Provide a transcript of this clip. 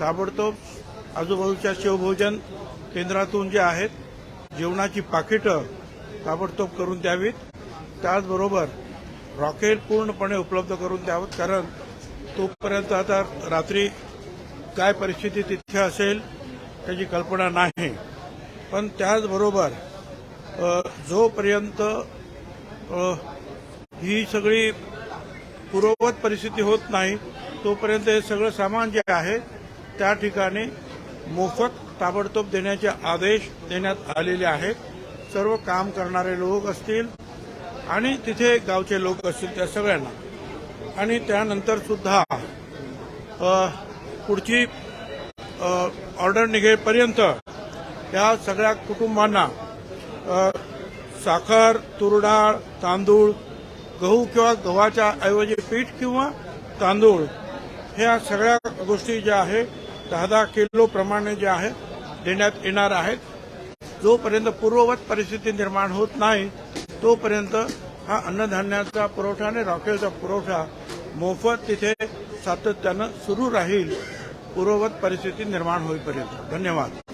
ताबडतोब आजूबाजूच्या शिवभोजन केंद्रातून जे आहेत जेवणाची पाकिटं ताबडतोब करून द्यावीत। त्याचबरोबर रॉकेल पूर्णपणे उपलब्ध करून द्यावं, कारण तोपर्यंत आता रात्री काय परिस्थिती तिथे असेल त्याची कल्पना नाही। पण त्याचबरोबर जोपर्यंत ही सगळी पूर्ववत परिस्थिती होत नाही तोपर्यंत हे सगळं सामान जे आहे त्या ठिकाणी मोफत ताबडतोब देण्याचे आदेश देण्यात आलेले आहेत। सर्व काम करणारे लोक असतील आणि तिथे गावचे लोक असतील त्या सगळ्यांना। आणि त्यानंतर सुद्धा पुढची ऑर्डर निघेपर्यंत या सगळ्या कुटुंबांना साखर, तूर डाळ, तांदूळ, गहू किंवा गव्हाच्या ऐवजी पीठ किंवा तांदूळ ह्या सगळ्या गोष्टी ज्या आहेत 10-10 किलो प्रमाणे जे आहे देण्यात येणार आहेत। जोपर्यंत पूर्ववत परिस्थिती निर्माण होत नाही तोपर्यंत हा अन्नधान्याचा पुरवठा आणि रॉकेलचा पुरवठा मोफत तिथे सातत्यानं सुरू राहील पूर्ववत परिस्थिती निर्माण होईपर्यंत। धन्यवाद।